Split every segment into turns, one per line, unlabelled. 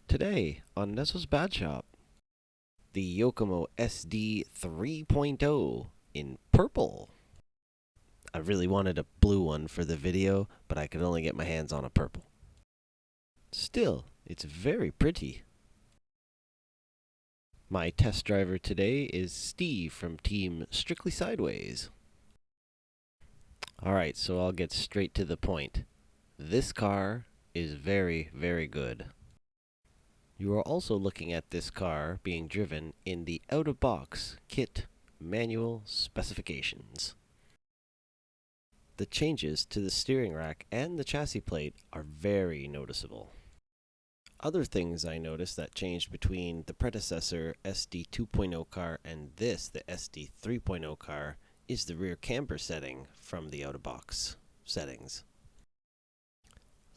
Today on S.BUS Bad Shop, the Yokomo SD 3.0 in purple. I really wanted a blue one for the video, but I could only get my hands on a purple. Still, it's very pretty. My test driver today is Steve from Team Strictly Sideways. Alright, so I'll get straight to the point. This car is very, very good. You are also looking at this car being driven in the out-of-box kit manual specifications. The changes to the steering rack and the chassis plate are very noticeable. Other things I noticed that changed between the predecessor SD 2.0 car and this, the SD 3.0 car, is the rear camber setting from the out-of-box settings.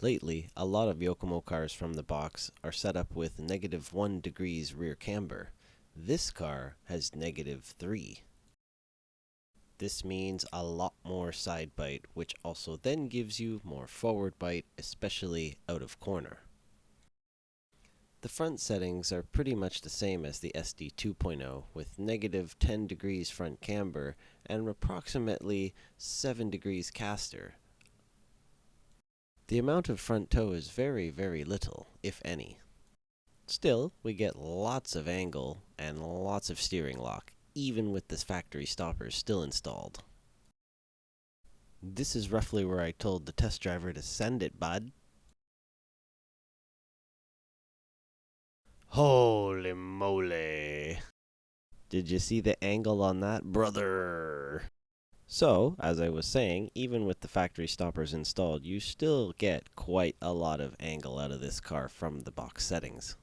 Lately, a lot of Yokomo cars from the box are set up with -1 degrees rear camber. This car has -3. This means a lot more side bite, which also then gives you more forward bite, especially out of corner. The front settings are pretty much the same as the SD 2.0, with -10 degrees front camber and approximately 7 degrees caster. The amount of front toe is very, very little, if any. Still, we get lots of angle and lots of steering lock, even with the factory stoppers still installed. This is roughly where I told the test driver to send it, bud. Holy moly! Did you see the angle on that, brother? So, as I was saying, even with the factory stoppers installed, you still get quite a lot of angle out of this car from the box settings.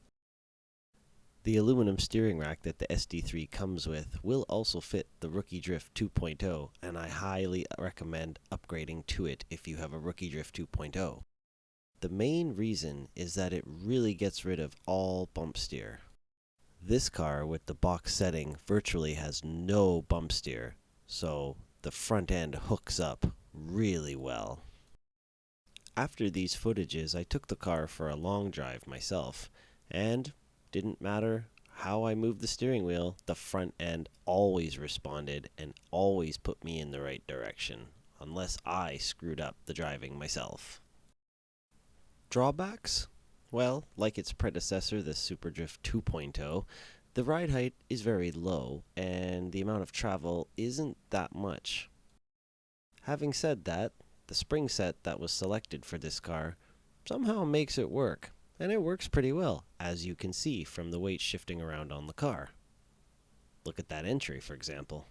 The aluminum steering rack that the SD3 comes with will also fit the rcdrift 2.0, and I highly recommend upgrading to it if you have a rcdrift 2.0. The main reason is that it really gets rid of all bump steer. This car with the box setting virtually has no bump steer, so the front end hooks up really well. After these footages, I took the car for a long drive myself, and didn't matter how I moved the steering wheel, the front end always responded and always put me in the right direction, unless I screwed up the driving myself. Drawbacks? Well, like its predecessor, the SuperDrift 2.0, the ride height is very low, and the amount of travel isn't that much. Having said that, the spring set that was selected for this car somehow makes it work, and it works pretty well, as you can see from the weight shifting around on the car. Look at that entry, for example.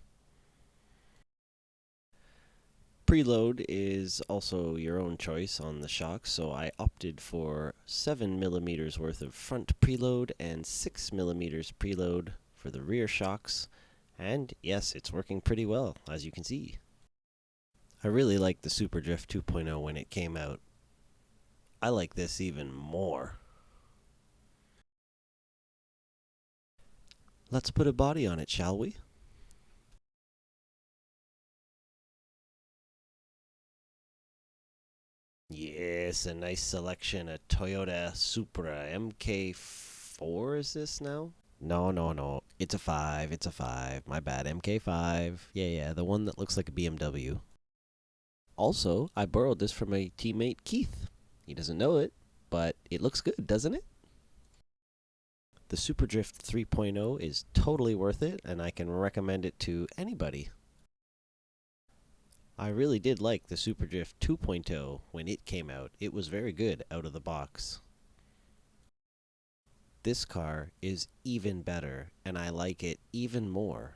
Preload is also your own choice on the shocks, so I opted for 7mm worth of front preload and 6mm preload for the rear shocks, and yes, it's working pretty well, as you can see. I really liked the SuperDrift 2.0 when it came out. I like this even more. Let's put a body on it, shall we? Yes, a nice selection of Toyota Supra MK4 is this now? No. It's a 5. It's a 5. My bad. MK5. Yeah. The one that looks like a BMW. Also, I borrowed this from my teammate Keith. He doesn't know it, but it looks good, doesn't it? The SuperDrift 3.0 is totally worth it, and I can recommend it to anybody. I really did like the SuperDrift 2.0 when it came out. It was very good out of the box. This car is even better, and I like it even more.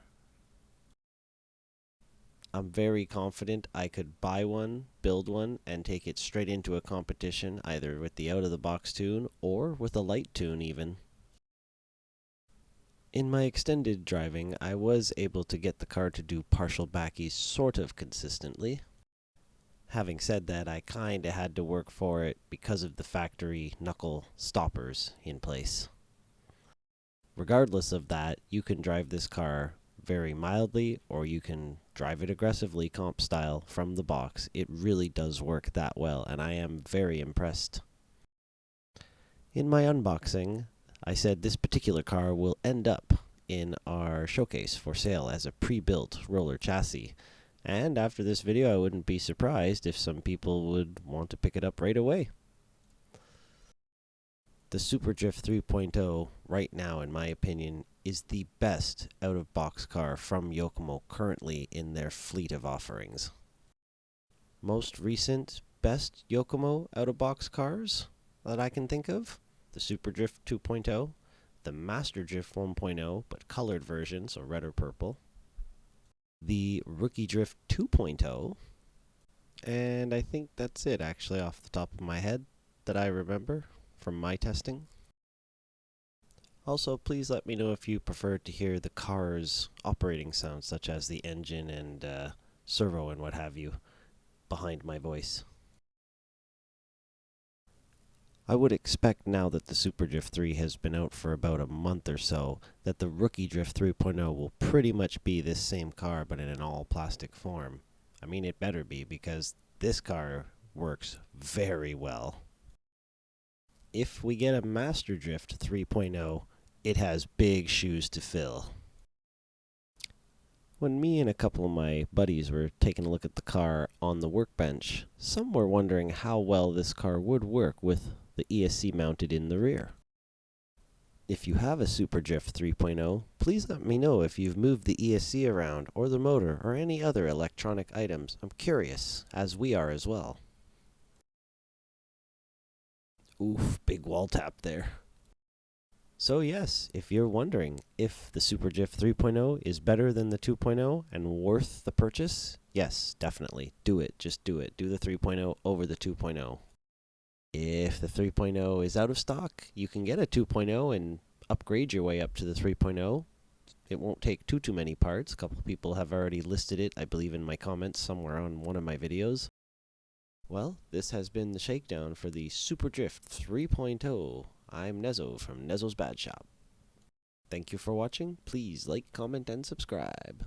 I'm very confident I could buy one, build one, and take it straight into a competition, either with the out-of-the-box tune or with a light tune even. In my extended driving, I was able to get the car to do partial backies sort of consistently. Having said that, I kinda had to work for it because of the factory knuckle stoppers in place. Regardless of that, you can drive this car very mildly, or you can drive it aggressively comp style from the box. It really does work that well, and I am very impressed. In my unboxing, I said this particular car will end up in our showcase for sale as a pre-built roller chassis. And after this video, I wouldn't be surprised if some people would want to pick it up right away. The Super Drift 3.0 right now, in my opinion, is the best out-of-box car from Yokomo currently in their fleet of offerings. Most recent best Yokomo out-of-box cars that I can think of: the Super Drift 2.0, the Master Drift 1.0, but colored version, so red or purple, the Rookie Drift 2.0, and I think that's it actually off the top of my head that I remember from my testing. Also, please let me know if you prefer to hear the car's operating sounds, such as the engine and servo and what have you, behind my voice. I would expect now that the Super Drift 3 has been out for about a month or so, that the Rookie Drift 3.0 will pretty much be this same car, but in an all-plastic form. I mean, it better be, because this car works very well. If we get a Master Drift 3.0, it has big shoes to fill. When me and a couple of my buddies were taking a look at the car on the workbench, some were wondering how well this car would work with the ESC mounted in the rear. If you have a Super Drift 3.0, please let me know if you've moved the ESC around, or the motor, or any other electronic items. I'm curious, as we are as well. Oof, big wall tap there. So yes, if you're wondering if the Super Drift 3.0 is better than the 2.0 and worth the purchase, yes, definitely. Do it. Just do it. Do the 3.0 over the 2.0. If the 3.0 is out of stock, you can get a 2.0 and upgrade your way up to the 3.0. It won't take too many parts. A couple of people have already listed it, I believe, in my comments somewhere on one of my videos. Well, this has been the shakedown for the Super Drift 3.0. I'm Nezo from Nezo's Bad Shop. Thank you for watching. Please like, comment, and subscribe.